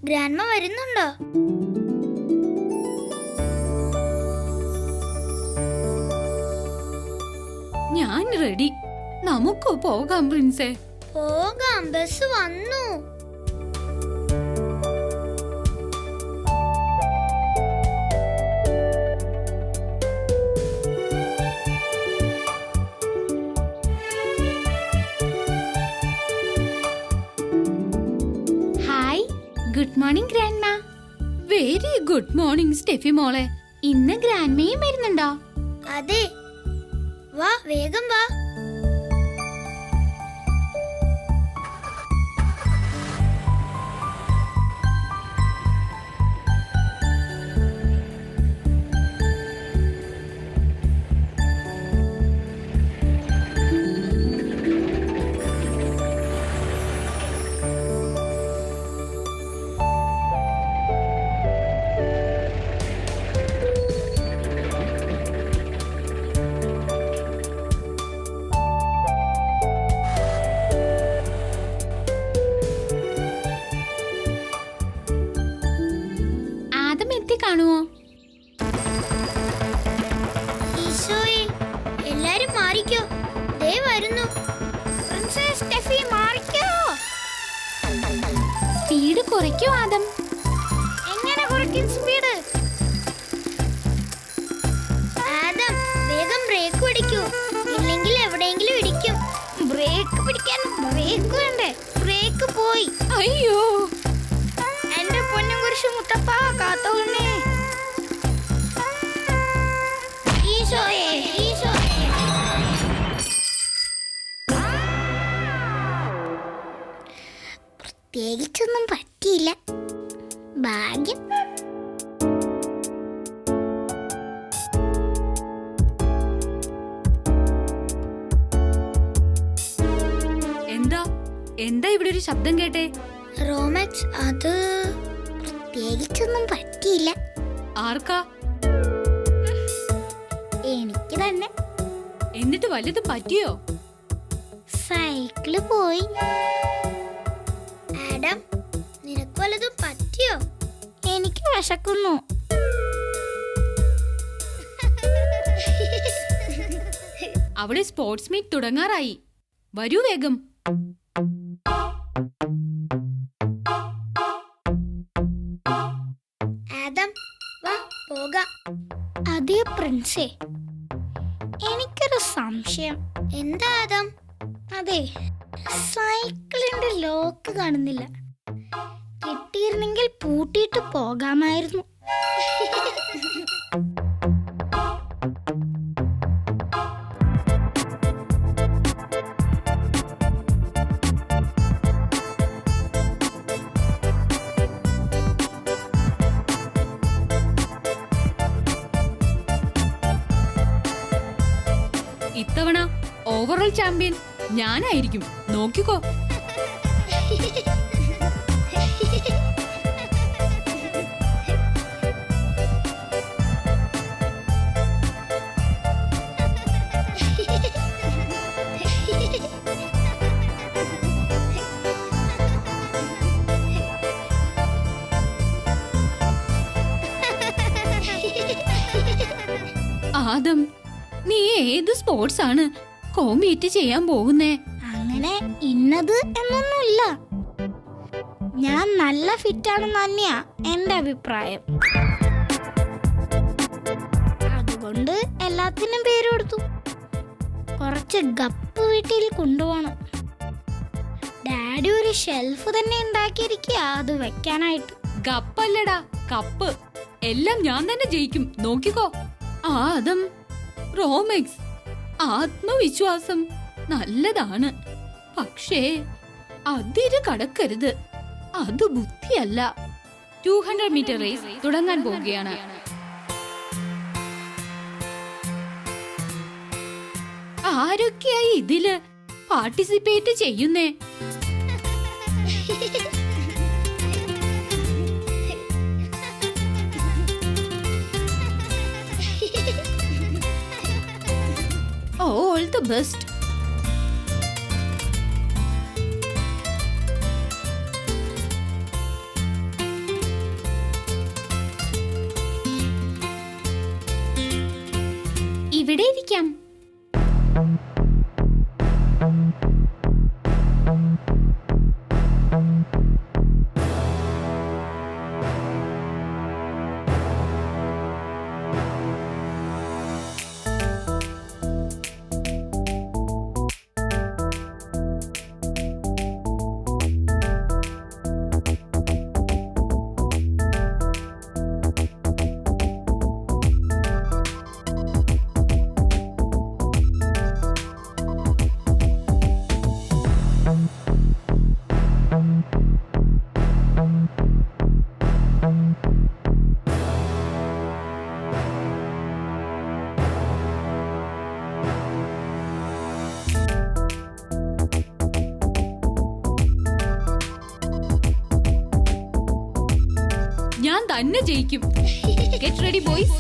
Grandma വരുന്നുണ്ടോ? ഞാൻ ready. നമുക്ക് പോകാം പ്രിൻസേ. പോകാം, ബസ് വന്നു. Hi, good morning grandma. Very good morning Steffi മോളെ. ഇന്ന് ഗ്രാൻഡ്മയും വരുന്നുണ്ടോ? അതെ, വാ, വേഗം വാ. കാണുമോ? ഈശോയെ, എല്ലാരും മാറിക്കോ, ദേ വരുന്നു. പ്രിൻസസ് സ്റ്റെഫി, മാറിക്കോ. സ്പീഡ് കുറയ്ക്കോ ആദം. എങ്ങനെ കുറയ്ക്കും സ്പീഡ്? ആദം, വേഗം ബ്രേക്ക് പിടിക്കൂ, ഇല്ലെങ്കിൽ എവിടെയെങ്കിലും ഇടിക്കും. ബ്രേക്ക് പിടിക്കാൻ ബ്രേക്ക് വേണ്ടേ? ബ്രേക്ക് പോയി. അയ്യോ, എന്റെ പൊന്നും കുരിശു മുത്തപ്പ, കാത്തോളണേ. ഈശോയെ, ഈശോയെ. പ്രത്യേകിച്ചൊന്നും പറ്റിയില്ല, ഭാഗ്യം. എന്താ എന്താ ഇവിടെ ഒരു ശബ്ദം കേട്ടേ? റോമാക്സ്, അത് പ്രത്യേകിച്ചൊന്നും പറ്റിയില്ല. ആർക്കാ? എനിക്ക് തന്നെ. എന്നിട്ട് വലുത് പറ്റിയോ? സൈക്കിള് പോയി. ആഡം, നിനക്ക് വല്ലതും പറ്റിയോ? എനിക്ക് വിശക്കുന്നു. അവിടെ സ്പോർട്സ് മീറ്റ് തുടങ്ങാറായി. വരൂ വേഗം. ആദം, വാ, പോകാം. അതെ പ്രിൻസേ, എനിക്കൊരു സംശയം. എന്താ ആദം? അതെ, സൈക്കിളിന്റെ ലോക്ക് കാണുന്നില്ല. കിട്ടിയിരുന്നെങ്കിൽ പൂട്ടിയിട്ട് പോകാമായിരുന്നു. ഇത്തവണ ഓവറോൾ ചാമ്പ്യൻ ഞാനായിരിക്കും, നോക്കിക്കോ. ആദം, നീ ഏത് സ്പോർട്സ് ആണ് കോമ്പീറ്റ് ചെയ്യാൻ പോകുന്നേ? അങ്ങനെ ഇന്നത് എന്നൊന്നുമില്ല. ഞാൻ നല്ല ഫിറ്റാണെന്ന് തന്നെയാ എന്റെ അഭിപ്രായം. അതുകൊണ്ട് എല്ലാത്തിനും പേര് കൊടുത്തു. കുറച്ച് ഗപ്പ് വീട്ടിൽ കൊണ്ടുപോകണം. ഡാഡി ഒരു ഷെൽഫ് തന്നെ ഉണ്ടാക്കിയിരിക്കുക അത് വെക്കാനായിട്ട്. ഗപ്പല്ലടാ, കപ്പ്. എല്ലാം ഞാൻ തന്നെ ജയിക്കും, നോക്കിക്കോ. ആദം, റോമെക്സ്, ആത്മവിശ്വാസം നല്ലതാണ്, പക്ഷേ അതിര് കടക്കരുത്. അത് ബുദ്ധിയല്ല. 200 മീറ്റർ റേസ് തുടങ്ങാൻ പോവുകയാണ്. ആരൊക്കെയായി ഇതില് പാർട്ടിസിപ്പേറ്റ് ചെയ്യുന്നേ? All the best. ഇവിടെ ഇരിക്കാം. ഞാൻ തന്നെ ജയിക്കും. Get ready boys.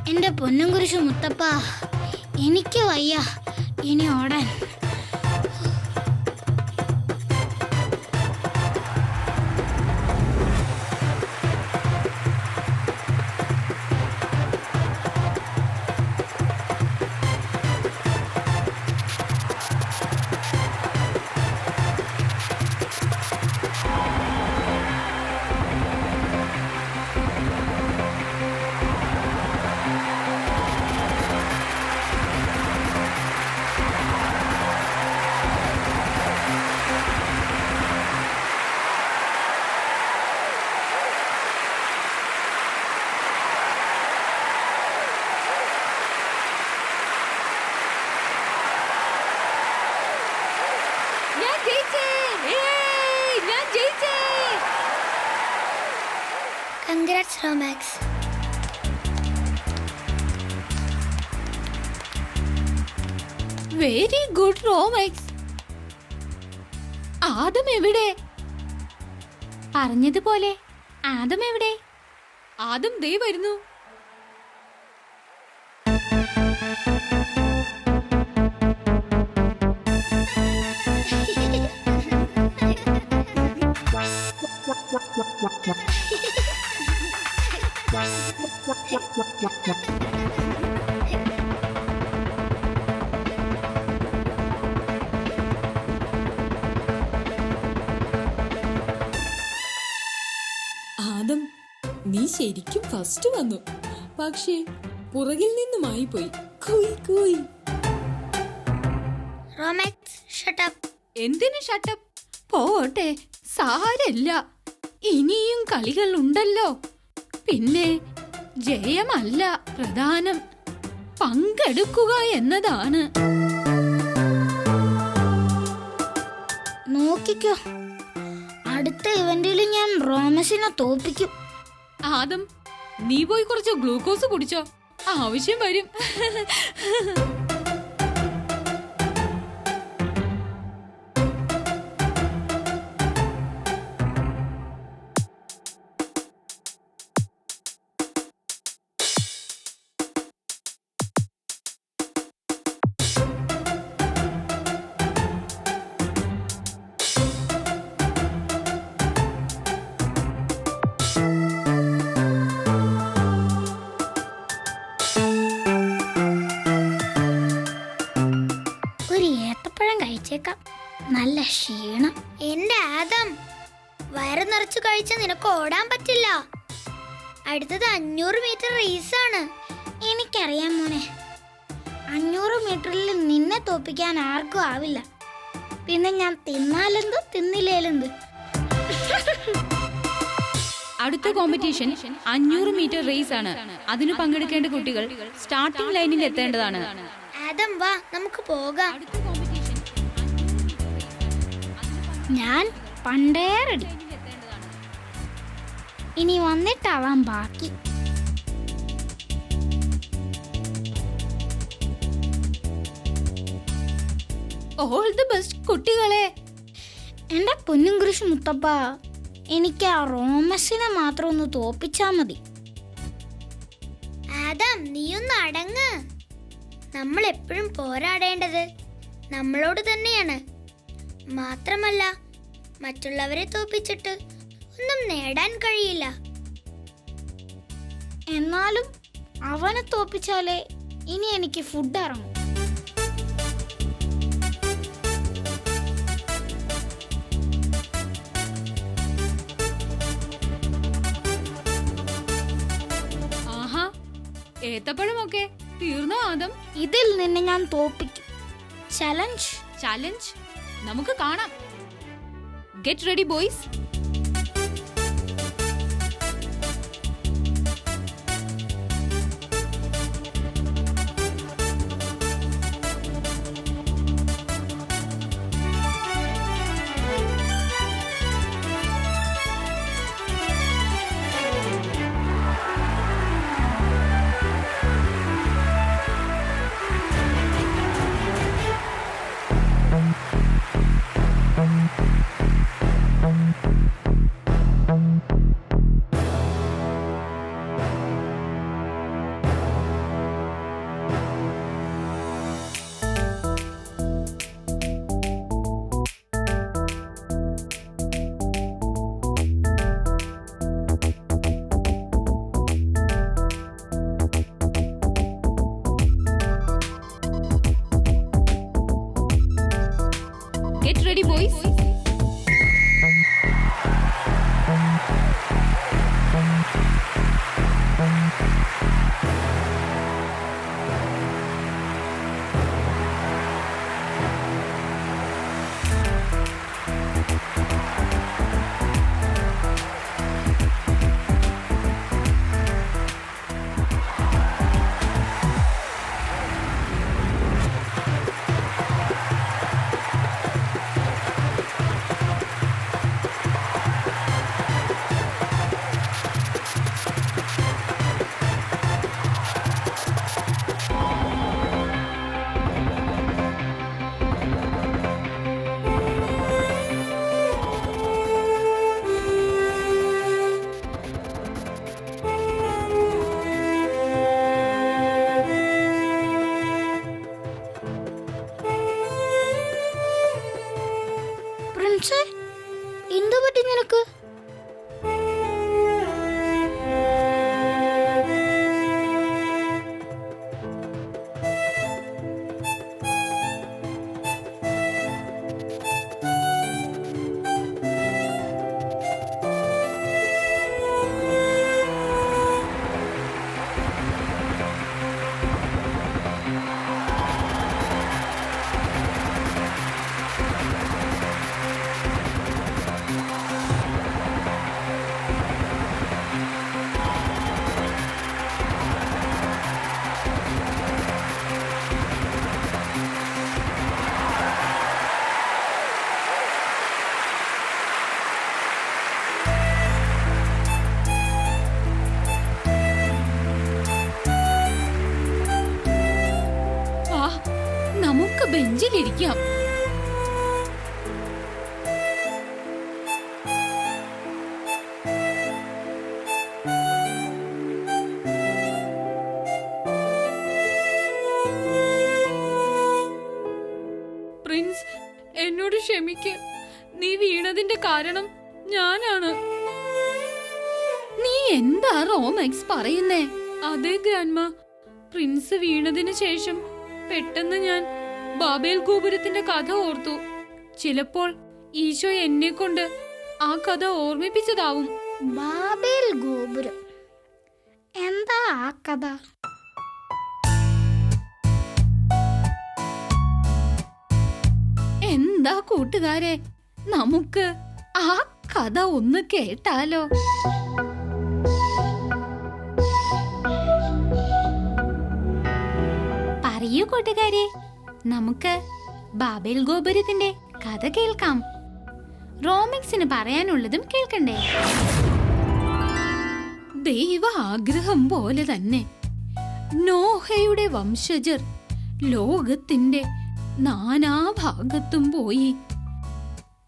എന്റെ പൊന്നും കുരിശു മുത്തപ്പ, എനിക്ക് വയ്യ ഇനി ഓടാൻ. Congrats, Romax. Very good Romax. Adam എവിടെ? പറഞ്ഞതുപോലെ ആദം എവിടെ? ആദം ദേ വരുന്നു. ആദം, നീ ശരിക്കും ഫസ്റ്റ് വന്നു. പക്ഷേ പുറകിൽ നിന്നുമായി പോയി. കുയ് കുയ്. റോമാക്സ്, ഷട്ട് അപ്പ്. എന്തിനു ഷട്ടപ്പ്? പോട്ടെ, സാരല്ല. ഇനിയും കളികൾ ഉണ്ടല്ലോ. പിന്നെ ജയമല്ല പ്രധാനം, പങ്കെടുക്കുക എന്നതാണ്. നോക്കിക്കോ, അടുത്ത ഇവന്റിൽ ഞാൻ റോമസിനെ തോപ്പിക്കും. ആദം, നീ പോയി കുറച്ച് ഗ്ലൂക്കോസ് കുടിച്ചോ, ആവശ്യം വരും. ഒരു ഏത്തപ്പഴം കഴിച്ചേക്കാം. നല്ല ക്ഷീണം. എന്റെ ആദം, വയറ് നിറച്ചു കഴിച്ച നിനക്ക് ഓടാൻ പറ്റില്ല. അടുത്തത് 500 മീറ്റർ റേസ് ആണ്. എനിക്കറിയാം മോനെ, 500 മീറ്ററിൽ നിന്നെ തോപ്പിക്കാൻ ആർക്കും ആവില്ല. പിന്നെ ഞാൻ തിന്നാലെന്ത് തിന്നില്ലേലെന്ത്. അടുത്ത കോമ്പറ്റീഷൻ 500 മീറ്റർ റേസ് ആണ്. അതിന് പങ്കെടുക്കേണ്ട കുട്ടികൾ സ്റ്റാർട്ടിംഗ് ലൈനിൽ എത്തേണ്ടതാണ്. ആദം വാ, നമുക്ക് പോകാം. ഞാൻ പണ്ടേ റെഡി. ഇനി വന്നിട്ടാവാം ബാക്കി. ഓൾ ദി ബെസ്റ്റ് കുട്ടികളെ. എന്റെ പൊന്നും കുരിശ് മുത്തപ്പ, എനിക്ക് ആ റോമസിനെ മാത്രം ഒന്ന് തോപ്പിച്ചാ മതി. ആദം, നീയൊന്ന് അടങ്ങ്. നമ്മൾ എപ്പോഴും പോരാടേണ്ടത് നമ്മളോട് തന്നെയാണ്. മാത്രമല്ല, മറ്റുള്ളവരെ തോപ്പിച്ചിട്ട് ഒന്നും നേടാൻ കഴിയില്ല. എന്നാലും അവനെ തോപ്പിച്ചാലേ ഇനി എനിക്ക് ഫുഡ് ഇറങ്ങും. ആഹാ, ഏത്തപ്പഴമൊക്കെ തീർന്നോ ആദം? ഇതിൽ നിന്നെ ഞാൻ തോപ്പിക്കും. ചലഞ്ച്. ചലഞ്ച് നമുക്ക് കാണാം. Get ready boys. ബെഞ്ചിലിരിക്കാം. പ്രിൻസ്, എന്നോട് ക്ഷമിക്ക്. നീ വീണതിന്റെ കാരണം ഞാനാണ്. നീ എന്താ റോമാക്സ് പറയുന്നേ? അതെ ഗ്രാൻഡ്മ, പ്രിൻസ് വീണതിന് ശേഷം പെട്ടെന്ന് ഞാൻ ബാബേൽ ഗോപുരത്തിന്റെ കഥ ഓർത്തു. ചിലപ്പോൾ ഈശോ എന്നെ കൊണ്ട് ആ കഥ ഓർമ്മിപ്പിച്ചതാവും. ബാബേൽ ഗോപുരം, എന്താ ആ കഥ? എന്താ കൂട്ടുകാരെ, നമുക്ക് ആ കഥ ഒന്ന് കേട്ടാലോ? പറയൂ കൂട്ടുകാരെ, നമുക്ക് ബാബേൽ ഗോപുരത്തിന്റെ കഥ കേൾക്കാം. റോമിക്സിന് പറയാനുള്ളതും കേൾക്കണ്ടേ? ദൈവ ആഗ്രഹം പോലെ തന്നെ നോഹയുടെ വംശജർ ലോകത്തിന്റെ നാനാഭാഗത്തും പോയി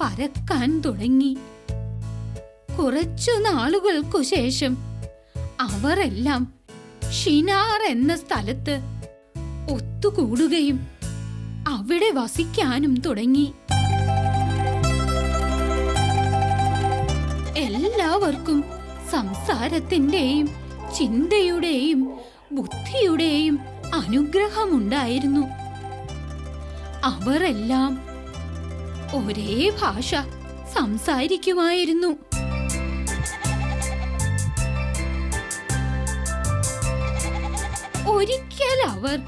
പരക്കാൻ തുടങ്ങി. കുറച്ചു നാളുകൾക്കു ശേഷം അവരെല്ലാം ഷിനാർ എന്ന സ്ഥലത്ത് ഒത്തുകൂടുകയും അവിടെ വസിക്കാനും തുടങ്ങി. എല്ലാവർക്കും സംസാരത്തിന്റെയും ചിന്തയുടെയും ബുദ്ധിയുടെയും അനുഗ്രഹമുണ്ടായിരുന്നു. അവരെല്ലാം ഒരേ ഭാഷ സംസാരിക്കുമായിരുന്നു. ഒരിക്കൽ അവർ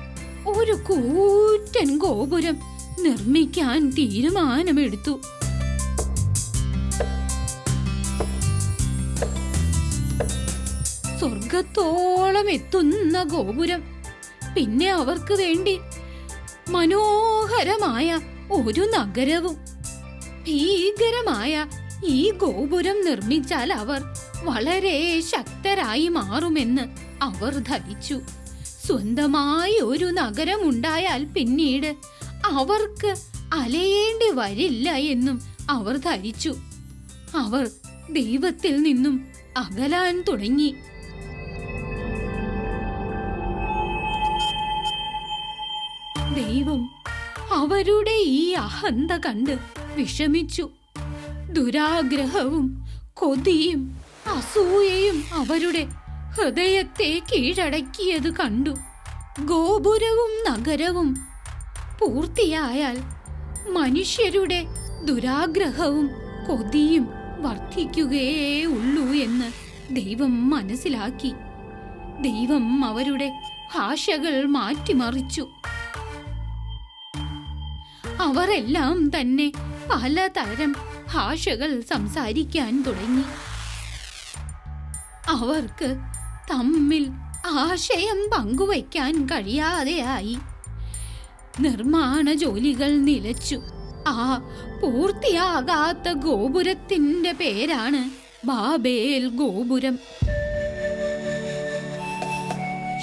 ഒരു കൂറ്റൻ ഗോപുരം നിർമ്മിക്കാൻ തീരുമാനമെടുത്തു. സ്വർഗത്തോളം എത്തുന്ന ഗോപുരം. പിന്നെ അവർക്ക് വേണ്ടി മനോഹരമായ ഒരു നഗരവും. ഭീകരമായ ഈ ഗോപുരം നിർമ്മിച്ചാൽ അവർ വളരെ ശക്തരായി മാറുമെന്ന് അവർ ധരിച്ചു. സ്വന്തമായി ഒരു നഗരമുണ്ടായാൽ പിന്നീട് അവർക്ക് അലയേണ്ടി വരില്ല എന്നും അവർ ധരിച്ചു. അവർ ദൈവത്തിൽ നിന്നും അകലാൻ തുടങ്ങി. ദൈവം അവരുടെ ഈ അഹന്ത കണ്ട് വിഷമിച്ചു. ദുരാഗ്രഹവും കൊതിയും അസൂയയും അവരുടെ ഹൃദയത്തെ കീഴടക്കിയത് കണ്ടു. ഗോപുരവും നഗരവും പൂർത്തിയായാൽ മനുഷ്യരുടെ ദുരാഗ്രഹവും കൊതിയും വർദ്ധിക്കുകയേ ഉള്ളൂ എന്ന് ദൈവം മനസ്സിലാക്കി. ദൈവം അവരുടെ ഭാഷകൾ മാറ്റിമറിച്ചു. അവരെല്ലാം തന്നെ പലതരം ഭാഷകൾ സംസാരിക്കാൻ തുടങ്ങി. അവർക്ക് തമ്മിൽ ആശയം പങ്കുവയ്ക്കാൻ കഴിയാതെയായി. നിർമ്മാണ ജോലികൾ നിലച്ചു. ആ പൂർത്തിയാകാത്ത ഗോപുരത്തിന്റെ പേരാണ് ബാബേൽ ഗോപുരം.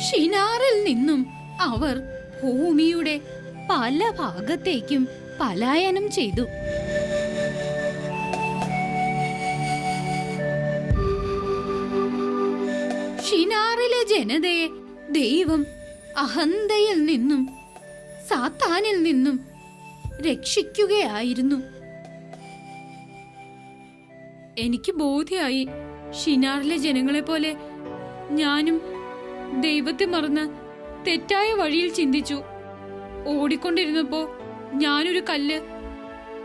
ഷിനാറിൽ നിന്നും അവർ ഭൂമിയുടെ പല ഭാഗത്തേക്കും പലായനം ചെയ്തു. ഷിനാറിലെ ജനതയെ ദൈവം അഹന്തയിൽ നിന്നും സാത്താനിൽ നിന്നും രക്ഷിക്കുകയായിരുന്നു. എനിക്ക് ബോധ്യായി, ഷിനാറിലെ ജനങ്ങളെ പോലെ ഞാനും ദൈവത്തെ മറന്ന് തെറ്റായ വഴിയിൽ ചിന്തിച്ചു. ഓടിക്കൊണ്ടിരുന്നപ്പോ ഞാനൊരു കല്ല്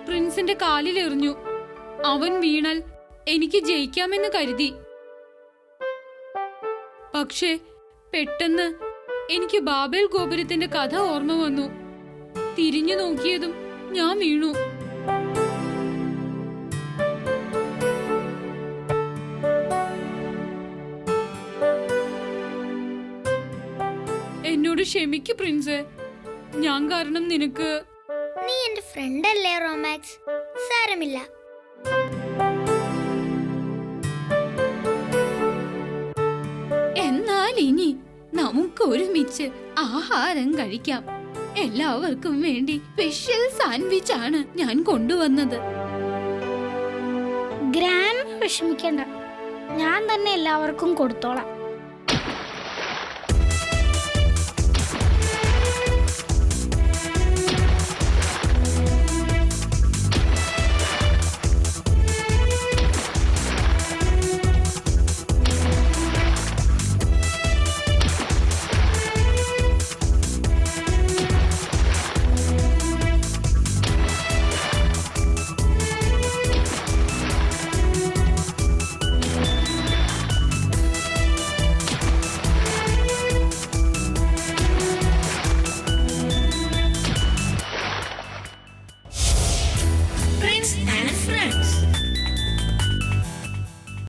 പ്രിൻസിന്റെ കാലിൽ എറിഞ്ഞു. അവൻ വീണാൽ എനിക്ക് ജയിക്കാമെന്ന് കരുതി. പക്ഷേ പെട്ടെന്ന് എനിക്ക് ബാബേൽ ഗോപുരത്തിന്റെ കഥ ഓർമ്മ വന്നു. തിരിഞ്ഞു നോക്കിയതും ഞാൻ വീണു. എന്നോട് ക്ഷമിക്ക് പ്രിൻസ്. ഞാൻ കാരണം നിനക്ക്. നീ എന്റെ ഫ്രണ്ട് അല്ലേ റോമാക്സ്? സാരമില്ല. എന്നാൽ ഇനി നമുക്ക് ഒരുമിച്ച് ആഹാരം കഴിക്കാം. എല്ലാവർക്കും വേണ്ടി സ്പെഷ്യൽ സാൻഡ്വിച്ച് ആണ് ഞാൻ കൊണ്ടുവന്നത്. ഗ്രാൻഡ് വിഷമിക്കണ്ട, ഞാൻ തന്നെ എല്ലാവർക്കും കൊടുത്തോളാം.